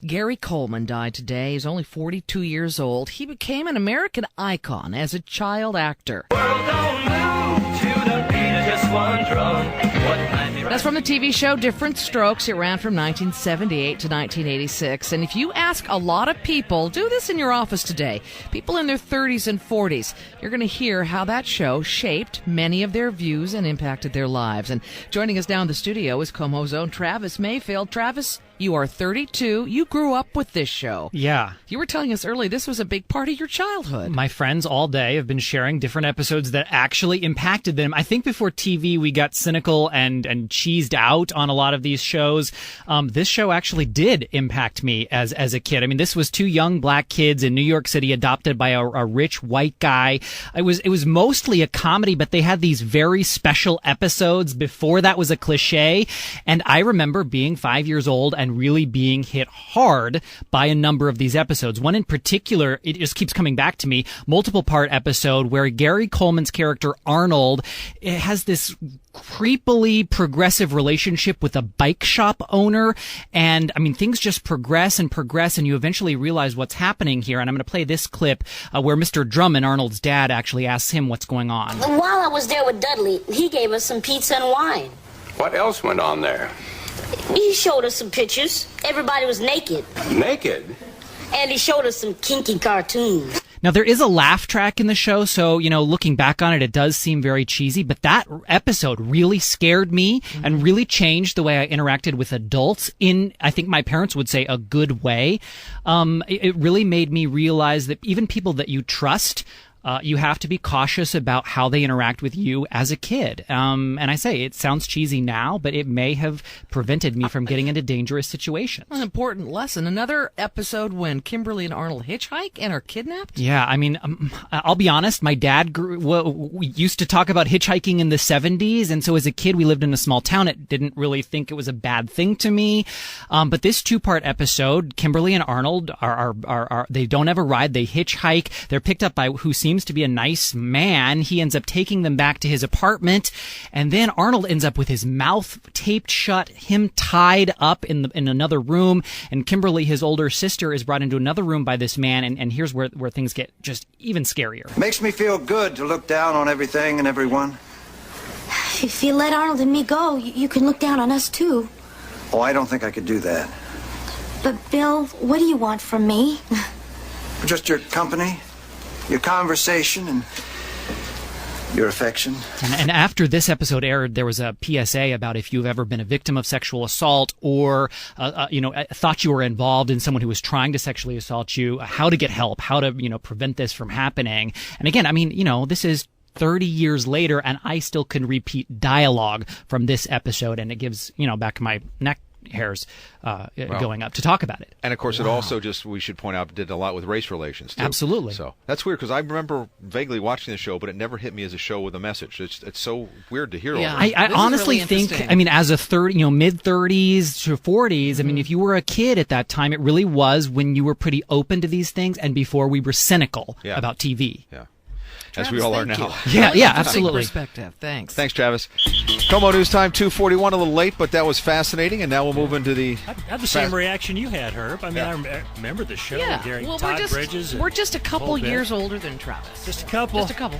Gary Coleman died today. He's only 42 years old. He became an American icon as a child actor. That's from the TV show Diff'rent Strokes. It ran from 1978 to 1986. And if you ask a lot of people, do this in your office today, people in their 30s and 40s, you're going to hear how that show shaped many of their views and impacted their lives. And joining us now in the studio is KOMO's own Travis Mayfield. Travis, you are 32. You grew up with this show. Yeah. You were telling us earlier this was a big part of your childhood. My friends all day have been sharing different episodes that actually impacted them. I think before TV we got cynical and cheesed out on a lot of these shows. This show actually did impact me as a kid. I mean, this was two young black kids in New York City adopted by a rich white guy. It was mostly a comedy, but they had these very special episodes. Before that was a cliche. And I remember being 5 years old and really being hit hard by a number of these episodes. One in particular, it just keeps coming back to me, multiple part episode where Gary Coleman's character Arnold has this creepily progressive relationship with a bike shop owner. And I mean, things just progress and you eventually realize what's happening here. And I'm going to play this clip where Mr. Drummond, Arnold's dad, actually asks him what's going on. While I was there with Dudley, he gave us some pizza and wine. What else went on there? He showed us some pictures. Everybody was naked. Naked? And he showed us some kinky cartoons. Now, there is a laugh track in the show, so, looking back on it, it does seem very cheesy, but that episode really scared me and really changed the way I interacted with adults in, I think my parents would say, a good way. It really made me realize that even people that you trust, you have to be cautious about how they interact with you as a kid. And I say, it sounds cheesy now, but it may have prevented me from getting into dangerous situations. An important lesson. Another episode when Kimberly and Arnold hitchhike and are kidnapped? Yeah, I mean, I'll be honest, my dad we used to talk about hitchhiking in the 70s, and so as a kid, we lived in a small town. It didn't really think it was a bad thing to me. But this two-part episode, Kimberly and Arnold are they don't have a ride, they hitchhike. They're picked up by who seems to be a nice man. He ends up taking them back to his apartment, and then Arnold ends up with his mouth taped shut, him tied up in another room, and Kimberly, his older sister, is brought into another room by this man, and here's where things get just even scarier. Makes me feel good to look down on everything and everyone. If you let Arnold and me go, you can look down on us too. Oh, I don't think I could do that. But Bill, what do you want from me? Just your company, your conversation, and your affection. And after this episode aired, there was a PSA about if you've ever been a victim of sexual assault or, thought you were involved in someone who was trying to sexually assault you, how to get help, how to, prevent this from happening. And again, I mean, this is 30 years later, and I still can repeat dialogue from this episode, and it gives, back my neck hairs going up to talk about it. And of course, it also we should point out, did a lot with race relations too. Absolutely. So that's weird because I remember vaguely watching the show, but it never hit me as a show with a message. It's so weird to hear. Yeah, all that. I honestly really think, I mean, as a mid 30s to 40s, I mean, if you were a kid at that time, it really was when you were pretty open to these things, and before we were cynical about TV. Yeah. Travis, as we all are thank now. you. Yeah, absolutely. Perspective. Thanks. Thanks, Travis. KOMO News Time 2:41, a little late, but that was fascinating. And now we'll move into the. I had the same reaction you had, Herb. I mean, I remember the show. Yeah, Gary, well, Todd Bridges. we're just a couple Colbert. years older than Travis. Just a couple. Just a couple.